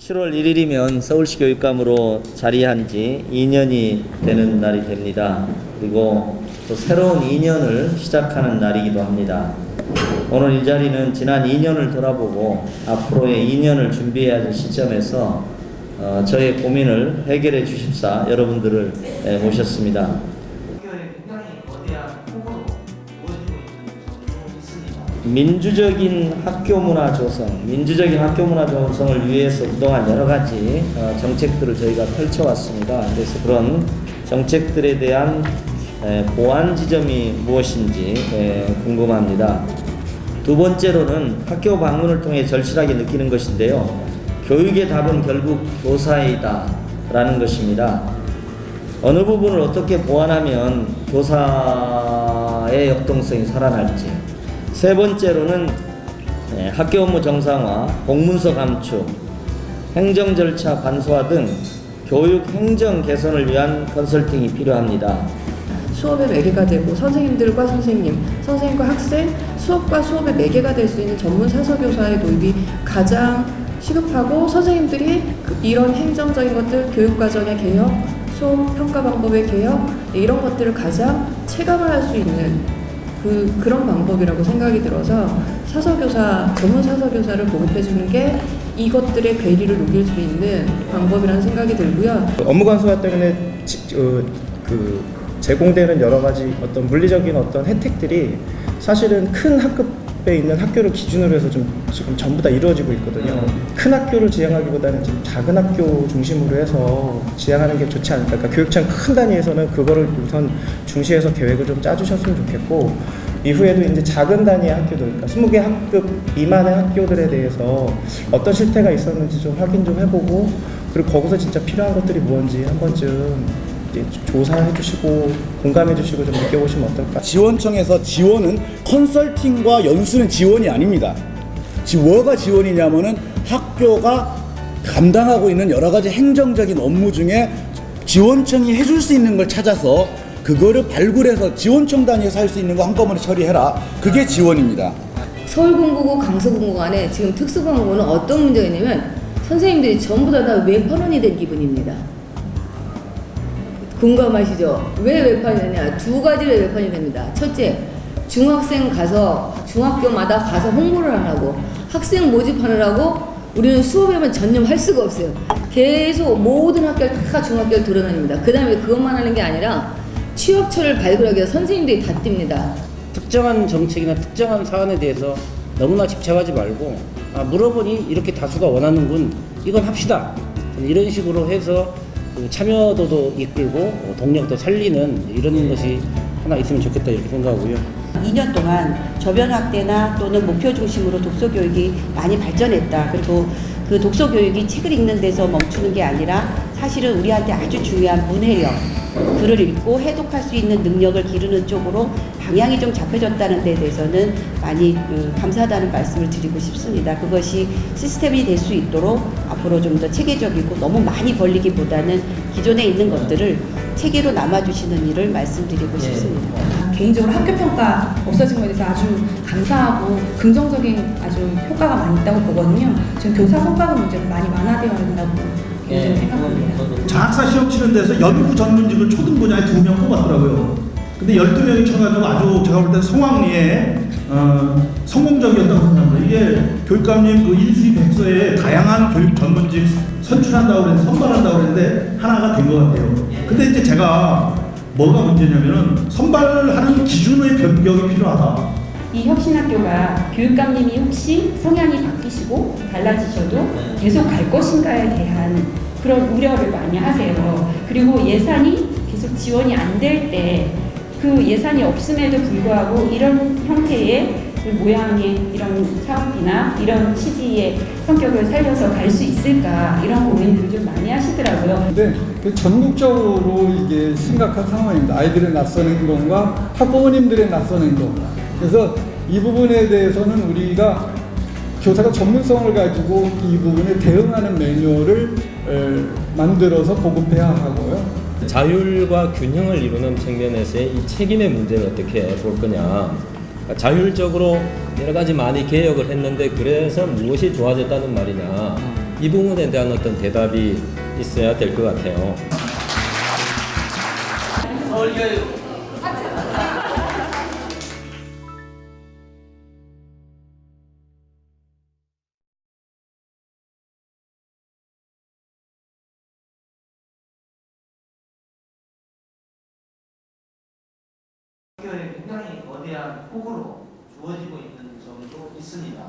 7월 1일이면 서울시 교육감으로 자리한 지 2년이 되는 날이 됩니다. 그리고 또 새로운 2년을 시작하는 날이기도 합니다. 오늘 이 자리는 지난 2년을 돌아보고 앞으로의 2년을 준비해야 할 시점에서 저의 고민을 해결해 주십사 여러분들을 모셨습니다. 민주적인 학교 문화 조성, 민주적인 학교 문화 조성을 위해서 그동안 여러 가지 정책들을 저희가 펼쳐왔습니다. 그래서 그런 정책들에 대한 보완 지점이 무엇인지 궁금합니다. 두 번째로는 학교 방문을 통해 절실하게 느끼는 것인데요. 교육의 답은 결국 교사이다 라는 것입니다. 어느 부분을 어떻게 보완하면 교사의 역동성이 살아날지. 세 번째로는 학교 업무 정상화, 공문서 감축, 행정 절차 간소화 등 교육 행정 개선을 위한 컨설팅이 필요합니다. 수업의 매개가 되고 선생님들과 선생님, 선생님과 학생, 수업과 수업의 매개가 될 수 있는 전문 사서교사의 도입이 가장 시급하고, 선생님들이 이런 행정적인 것들, 교육과정의 개혁, 수업 평가 방법의 개혁, 이런 것들을 가장 체감을 할 수 있는 그런 방법이라고 생각이 들어서 전문 사서교사를 보급해주는 게 이것들의 괴리를 녹일 수 있는 방법이라는 생각이 들고요. 업무 간소화 때문에 제공되는 여러 가지 어떤 물리적인 어떤 혜택들이 사실은 큰 학급에 있는 학교를 기준으로 해서 지금 전부 다 이루어지고 있거든요. 큰 학교를 지향하기보다는 좀 작은 학교 중심으로 해서 지향하는 게 좋지 않을까. 그러니까 교육청 큰 단위에서는 그거를 우선 중시해서 계획을 좀 짜주셨으면 좋겠고, 이후에도 이제 작은 단위의 학교들, 그러니까 20개 학급 미만의 학교들에 대해서 어떤 실태가 있었는지 좀 확인 좀 해보고, 그리고 거기서 진짜 필요한 것들이 무엇인지 한 번쯤 조사해 주시고 공감해 주시고 좀 느껴보시면 어떨까. 지원청에서 지원은 컨설팅과 연수는 지원이 아닙니다. 지금 뭐가 지원이냐면은 학교가 감당하고 있는 여러 가지 행정적인 업무 중에 지원청이 해줄 수 있는 걸 찾아서 그거를 발굴해서 지원청 단위에서 할 수 있는 거 한꺼번에 처리해라. 그게 지원입니다. 서울공고고 강서공고 간에 지금 특수공고는 어떤 문제가 있냐면 선생님들이 전부 다 외판원이 된 기분입니다. 공감하시죠? 왜 외판이 되냐? 두 가지로 외판이 됩니다. 첫째, 중학교마다 가서 홍보를 안 하고 학생 모집하느라고 우리는 수업에만 전념할 수가 없어요. 계속 모든 학교를 다 중학교를 돌아다닙니다. 그 다음에 그것만 하는 게 아니라 취업처를 발굴하기 위해서 선생님들이 다 뜁니다. 특정한 정책이나 특정한 사안에 대해서 너무나 집착하지 말고 물어보니 이렇게 다수가 원하는군, 이건 합시다, 이런 식으로 해서 참여도도 이끌고 동력도 살리는 이런 것이 하나 있으면 좋겠다, 이렇게 생각하고요. 2년 동안 저변 확대나 또는 목표 중심으로 독서 교육이 많이 발전했다. 그리고 그 독서 교육이 책을 읽는 데서 멈추는 게 아니라 사실은 우리한테 아주 중요한 문해력, 글을 읽고 해독할 수 있는 능력을 기르는 쪽으로 방향이 좀 잡혀졌다는 데 대해서는 많이 감사하다는 말씀을 드리고 싶습니다. 그것이 시스템이 될 수 있도록 앞으로 좀 더 체계적이고 너무 많이 벌리기보다는 기존에 있는 것들을 체계로 남아주시는 일을 말씀드리고 싶습니다. 개인적으로 학교 평가 없어진 것에 대해서 아주 감사하고 긍정적인 아주 효과가 많이 있다고 보거든요. 지금 교사 성과급 문제도 많이 완화되어 있다고 개인적으로 생각합니다. 장학사 시험 치는 데서 연구 전문직을 초등 분야에 2명 뽑았더라고요. 근데 12명이 쳐가지고 아주 제가 볼 때 성황리에 성공적이었다고 생각합니다. 이게 교육감님 그 인수위백서에 다양한 교육 전문직 선출한다고 그랬는데, 선발한다고 그랬는데 하나가 된 것 같아요. 근데 이제 제가 뭐가 문제냐면은 선발하는 기준의 변경이 필요하다. 이 혁신학교가 교육감님이 혹시 성향이 바뀌시고 달라지셔도 계속 갈 것인가에 대한 그런 우려를 많이 하세요. 그리고 예산이 계속 지원이 안 될 때 그 예산이 없음에도 불구하고 이런 형태의 그 모양의 이런 사업이나 이런 취지의 성격을 살려서 갈 수 있을까, 이런 고민들을 좀 많이 하시더라고요. 근데 전국적으로 이게 심각한 상황입니다. 아이들의 낯선 행동과 학부모님들의 낯선 행동. 그래서 이 부분에 대해서는 우리가 교사가 전문성을 가지고 이 부분에 대응하는 매뉴얼을 만들어서 보급해야 하고요. 자율과 균형을 이루는 측면에서의 이 책임의 문제를 어떻게 볼 거냐. 자율적으로 여러 가지 많이 개혁을 했는데 그래서 무엇이 좋아졌다는 말이냐. 이 부분에 대한 어떤 대답이 있어야 될 것 같아요. 학교에 굉장히 거대한 폭으로 주어지고 있는 점도 있습니다.